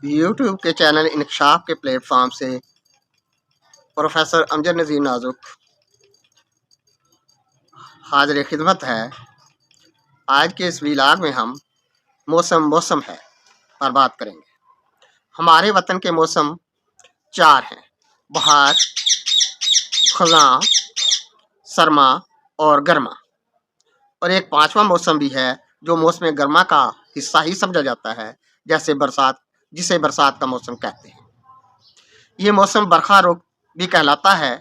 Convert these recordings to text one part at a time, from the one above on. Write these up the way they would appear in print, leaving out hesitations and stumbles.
YouTube के channel इंकशाफ के platform से प्रोफेसर अमजद नज़ीर नाजुक हाजिर खिदमत है। आज के इस व्लॉग में हम मौसम है पर बात करेंगे। हमारे वतन के मौसम 4 हैं: बहार, खज़ां, सरमा और गर्मा। और एक 5वां मौसम भी है जो मौसम गर्मा का हिस्सा ही समझा जाता है, जैसे बरसात, जिसे बरसात का मौसम कहते हैं। ये मौसम बरखा रुख भी कहलाता है।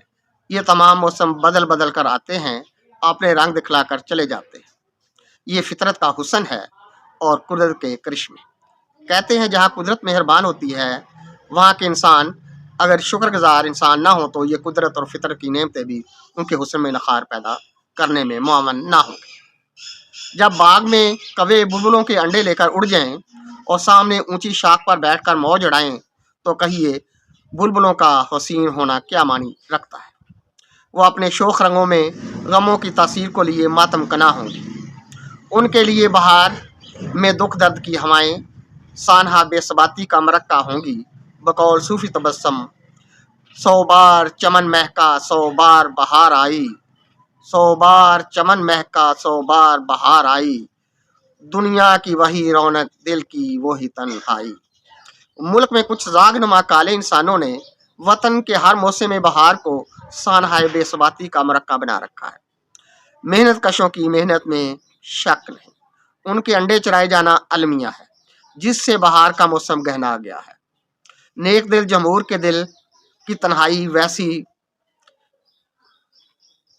ये तमाम मौसम बदल बदल कर आते हैं, अपने रंग दिखलाकर चले जाते हैं। ये फितरत का हुस्न है और कुदरत के करिश्मे। कहते हैं जहाँ कुदरत मेहरबान होती है वहाँ के इंसान अगर शुक्रगुजार इंसान ना हो तो ये कुदरत और फितरत की नेमतें भी उनके हुस्न में नखार पैदा करने में मुआवन ना होंगे। जब बाग में कौवे बुलबुलों के अंडे लेकर उड़ जाएं और सामने ऊंची शाख पर बैठकर मौज उड़ाएं तो कहिए बुलबुलों का हसीन होना क्या मानी रखता है। वो अपने शोख रंगों में गमों की तासीर को लिए मातम कना होंगी। उनके लिए बहार में दुख दर्द की हवाएं सानहा बेसबाती का मरक्का होंगी। बकौल सूफी तबस्सम 100 बार चमन महका 100 बार बहार आई, 100 बार चमन महका 100 बार बहार आई, दुनिया की वही रौनक दिल की वही तन्हाई। मुल्क में कुछ जागनुमा काले इंसानों ने वतन के हर मौसम में बहार को सानहाए बेसबाती का मरक्का बना रखा है। मेहनत कशों की मेहनत में शक नहीं, उनके अंडे चुराए जाना अलमिया है जिससे बहार का मौसम गहना गया है। नेक दिल जमहूर के दिल की तन्हाई वैसी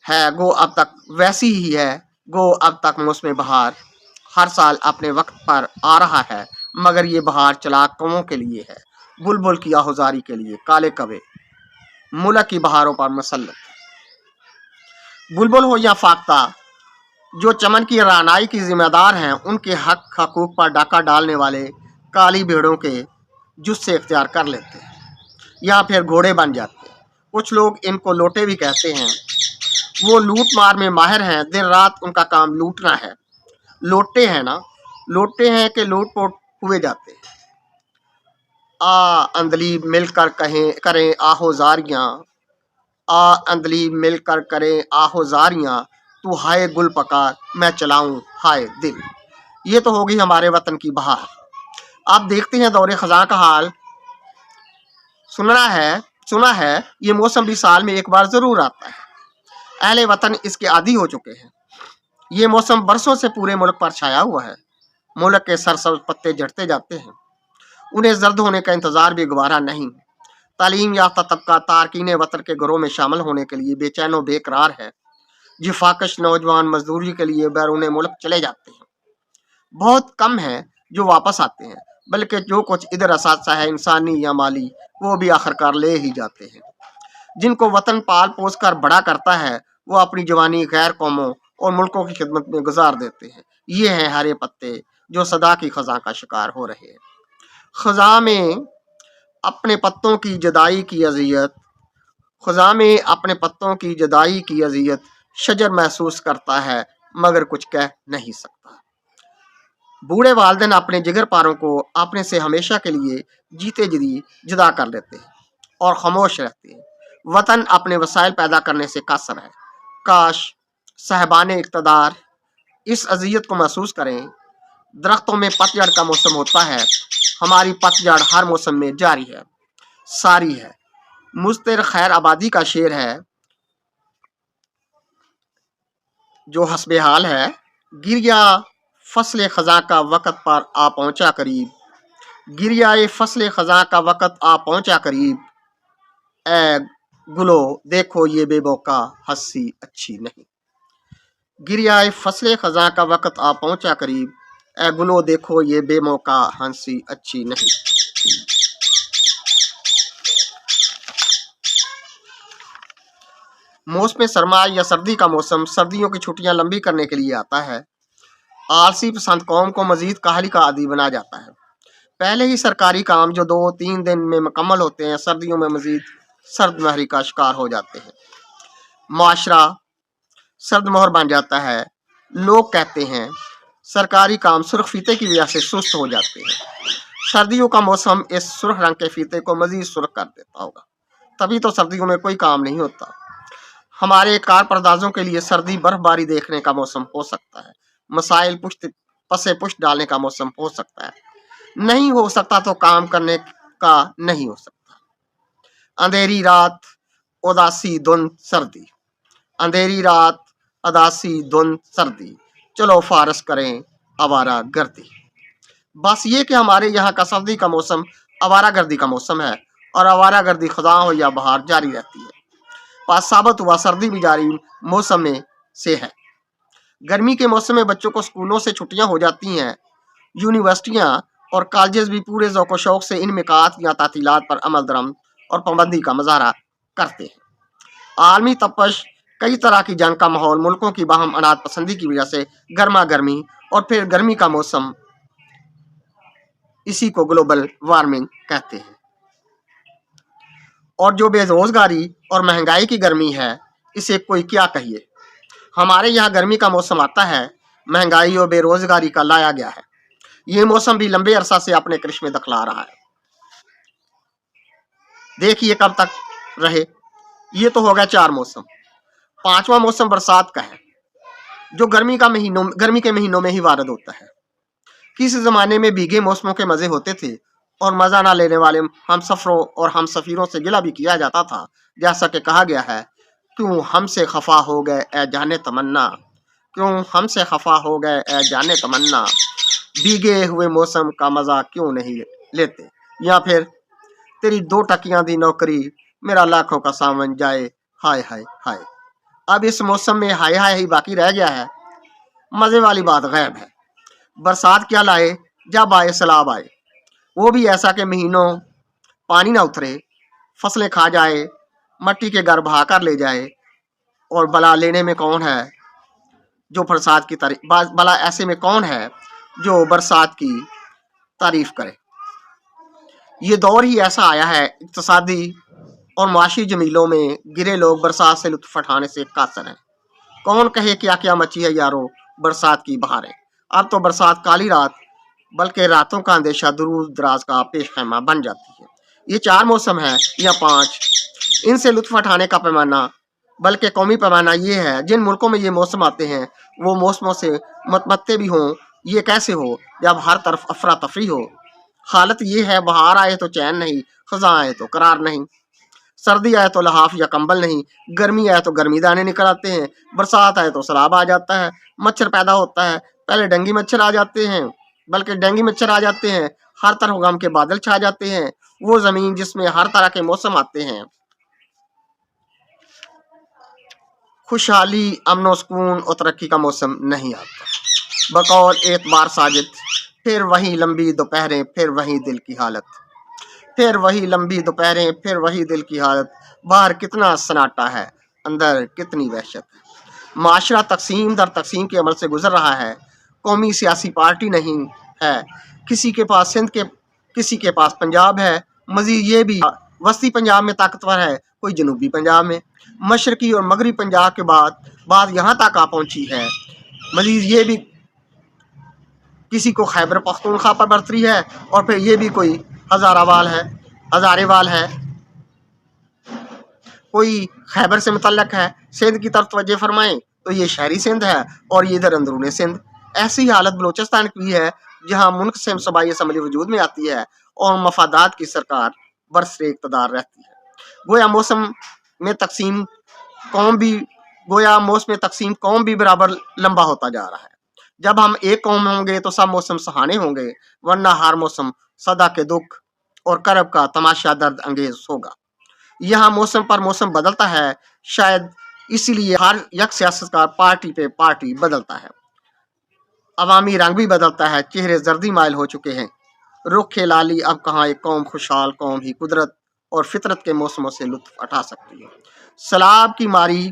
है गो अब तक वैसी ही है गो अब तक मौसम बहार हर साल अपने वक्त पर आ रहा है, मगर ये बहार चलाक कौमों के लिए है, बुलबुल की आहुजारी के लिए काले कवे मुल्क की बहारों पर मुसल्लत। बुलबुल हो या फाख्ता जो चमन की रानाई की जिम्मेदार हैं, उनके हक हकूक पर डाका डालने वाले काली भेड़ों के जुस्से इख्तियार कर लेते हैं या फिर घोड़े बन जाते हैं। कुछ लोग इनको लोटे भी कहते हैं। वो लूट मार में माहिर हैं, दिन रात उनका काम लूटना है। लोटे हैं ना, लोटे हैं कि लूट पोट हुए जाते हैं। आ अंधली मिलकर करें आहोजारियाँ, आ अंधली मिलकर करें आहोजारियाँ, तू हाय गुल पकार मैं चलाऊं हाय दिल। ये तो होगी हमारे वतन की बहार। आप देखते हैं दौरे खज़ां का हाल। सुना है ये मौसम भी साल में एक बार जरूर आता है। अहले वतन इसके आदी हो चुके हैं। ये मौसम बरसों से पूरे मुल्क पर छाया हुआ है। मुल्क के सरसब्ज पत्ते झड़ते जाते हैं, उन्हें जर्द होने का इंतजार भी गवारा नहीं। तालीम याफ्ता तबका तारकीन वतन के घरों में शामिल होने के लिए बेचैन व बेकरार है। जिफाकश नौजवान मजदूरी के लिए बैरून मुल्क चले जाते हैं। बहुत कम हैं जो वापस आते हैं, बल्कि जो कुछ इधर असासा है इंसानी या माली वो भी आखिरकार ले ही जाते हैं। जिनको वतन पाल पोस कर बड़ा करता है वो अपनी जवानी गैर कौमों और मुल्कों की खिदमत में गुजार देते हैं। ये हैं हरे पत्ते जो सदा की खज़ां का शिकार हो रहे हैं। खज़ां में अपने पत्तों की जुदाई की अज़ियत, खज़ां में अपने पत्तों की जुदाई की अज़ियत शजर महसूस करता है मगर कुछ कह नहीं सकता। बूढ़े वालिदैन अपने जिगर पारों को अपने से हमेशा के लिए जीते जी जुदा कर लेते हैं और खामोश रहते हैं। वतन अपने वसाइल पैदा करने से कासर है। काश साहबाने इक़्तिदार इस अज़ियत को महसूस करें। दरख्तों में पतझड़ का मौसम होता है, हमारी पतझड़ हर मौसम में जारी है, सारी है। मुस्तिर खैर आबादी का शेर है जो हस्बे हाल है। गिरिया फसले खज़ां का वक़्त पर आ पहुँचा करीब, गिरियाए फसले खज़ां का वक़्त आ पहुँचा करीब, ए गुलो देखो ये बेमौका हंसी अच्छी नहीं। गिरियाए फसले खज़ां का वक़्त आ पहुँचा करीब, ए गुलो देखो ये बेमौका हंसी अच्छी नहीं। मौसम सरमा या सर्दी का मौसम सर्दियों की छुट्टियां लंबी करने के लिए आता है। आलसी पसंद कौम को मजीद काहली का आदी बना जाता है। पहले ही सरकारी काम जो 2-3 दिन में मुकम्मल होते हैं, सर्दियों में मजीद सर्द महरी का शिकार हो जाते हैं। माशरा सर्द मोहर बन जाता है। लोग कहते हैं सरकारी काम सुर्ख फीते की वजह से सुस्त हो जाते हैं। सर्दियों का मौसम इस सुर्ख रंग के फीते को मजीद सुर्ख कर देता होगा, तभी तो सर्दियों में कोई काम नहीं होता। हमारे कार परदाजों के लिए सर्दी बर्फबारी देखने का मौसम हो सकता है, मसाइल पुश्त पसे पुश्त डालने का मौसम हो सकता है, नहीं हो सकता तो काम करने का नहीं हो सकता। अंधेरी रात उदासी धुंध सर्दी, अंधेरी रात उदासी धुंध सर्दी, चलो फारस करें आवारा गर्दी। बस ये कि हमारे यहाँ का सर्दी का मौसम आवारा गर्दी का मौसम है, और आवारा गर्दी खुदा हो या बहार जारी रहती है। पास साबित हुआ सर्दी भी जारी मौसम में से है। गर्मी के मौसम में बच्चों को स्कूलों से छुट्टियां हो जाती हैं, यूनिवर्सिटियां और कॉलेजेस भी पूरे ज़ौक़ शौक़ से इन मिकात या तातीलात पर अमल दरम और पाबंदी का मुजाहरा करते हैं। आलमी तपश, कई तरह की जंग का माहौल, मुल्कों की बाहम अनाज पसंदी की वजह से गर्मा गर्मी और फिर गर्मी का मौसम, इसी को ग्लोबल वार्मिंग कहते हैं। और जो बेरोजगारी और महंगाई की गर्मी है, इसे कोई क्या कहिए। हमारे यहाँ गर्मी का मौसम आता है, महंगाई और बेरोजगारी का लाया गया है। ये मौसम भी लंबे अरसा से अपने करिश्मे दिखला रहा है। देखिए कब तक रहे। ये तो हो गया 4 मौसम। 5वां मौसम बरसात का है, जो गर्मी के महीनों में ही वारद होता है। किस जमाने में भीगे मौसमों के मजे होते थे, और मजा ना लेने वाले हम सफरों और हम सफीरों से गिला भी किया जाता था। जैसा कि कहा गया है, क्यों हमसे खफा हो गए ए जाने तमन्ना, क्यों हमसे खफा हो गए ए जाने तमन्ना, भीगे हुए मौसम का मजा क्यों नहीं लेते। या फिर तेरी 2 टकियां दी नौकरी, मेरा लाखों का सावन जाए, हाय हाय हाय। अब इस मौसम में हाय हाय ही बाकी रह गया है, मजे वाली बात गैब है। बरसात क्या लाए, जब आए सैलाब आए, वो भी ऐसा कि महीनों पानी ना उतरे, फसलें खा जाए, मट्टी के घर बहा कर ले जाए। और भला लेने में कौन है जो बरसात की तारीफ, भला ऐसे में कौन है जो बरसात की तारीफ करे। ये दौर ही ऐसा आया है, इक्तिसादी और माशी जमीलों में गिरे लोग बरसात से लुत्फ उठाने से कासर हैं। कौन कहे क्या क्या मची है यारो बरसात की बहारें। अब तो बरसात काली रात, बल्कि रातों का अंदेशा दूर दराज का पेश खैमा बन जाती है। ये 4 मौसम है या 5, इनसे लुत्फ उठाने का पैमाना, बल्कि कौमी पैमाना ये है। जिन मुल्कों में ये मौसम आते हैं, वो मौसमों से मतमत्ते भी हों। ये कैसे हो जब हर तरफ अफरा तफरी हो। हालत ये है, बहार आए तो चैन नहीं, खजा आए तो करार नहीं, सर्दी आए तो लहाफ या कंबल नहीं, गर्मी आए तो गर्मी दाने निकल आते हैं, बरसात आए तो सैलाब आ जाता है, मच्छर पैदा होता है। पहले डेंगू मच्छर आ जाते हैं, बल्कि डेंगू मच्छर आ जाते हैं, हर तरफ गम के बादल छा जाते हैं। वो जमीन जिसमें हर तरह के मौसम आते हैं, खुशहाली, अमन सुकून और तरक्की का मौसम नहीं आता। बकौल एतबार साजिद, फिर वही लंबी दोपहरें, फिर वही दिल की हालत, फिर वही लंबी दोपहरें, फिर वही दिल की हालत। बाहर कितना सन्नाटा है, अंदर कितनी वहशत है। माशरा तकसीम दर तकसीम के अमल से गुजर रहा है। कौमी सियासी पार्टी नहीं है, किसी के पास सिंध के, किसी के पास पंजाब है। मजीद ये भी वस्ती पंजाब में ताकतवर है, कोई जनूबी पंजाब में। मशरकी और मगरबी पंजाब के बाद बात यहाँ तक आ पहुँची है। मजीद ये भी किसी को खैबर पख्तूनख्वा पर बरतरी है, और फिर ये भी कोई हजारेवाल है, कोई खैबर से मुतल्लक है। सिंध की तरफ तवज्जो फरमाएं तो ये शहरी सिंध है, और ये इधर अंदरूनी सिंध। ऐसी हालत बलोचिस्तान की है, जहाँ मुल्क से सूबाई असम्बली वजूद में आती है और मफादात की सरकार बरसरे इक़्तिदार रहती है। गोया मौसम में तकसीम कौम भी बराबर लंबा होता जा रहा है। जब हम एक कौम होंगे तो सब मौसम सहाने होंगे, वरना हर मौसम सदा के दुख और करब का तमाशा दर्द अंगेज होगा। यहाँ मौसम पर मौसम बदलता है, शायद इसीलिए हर एक सियासतकार पार्टी पे पार्टी बदलता है। अवामी रंग भी बदलता है, चेहरे जर्दी माइल हो चुके हैं। रुख लाली अब कहाँ, एक कौम खुशहाल कौम ही कुदरत और फितरत के मौसमों से लुत्फ उठा सकती है। सैलाब की मारी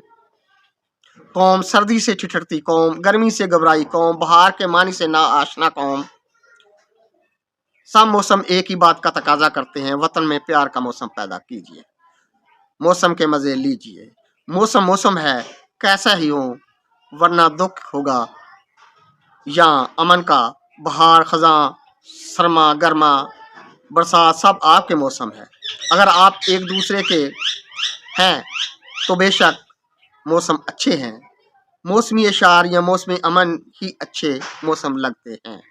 कौम, सर्दी से ठिठुरती कौम, गर्मी से घबराई कौम, बहार के मानी से ना आशना कौम, सब मौसम एक ही बात का तकाजा करते हैं, वतन में प्यार का मौसम पैदा कीजिए, मौसम के मजे लीजिए। मौसम मौसम है, कैसा ही हो, वरना दुख होगा या अमन का। बहार खजा, सरमा गर्मा, برسات سب آپ کے موسم ہے۔ اگر آپ ایک دوسرے کے ہیں تو بے شک موسم اچھے ہیں۔ موسمی اشعار یا موسم امن ہی اچھے موسم لگتے ہیں۔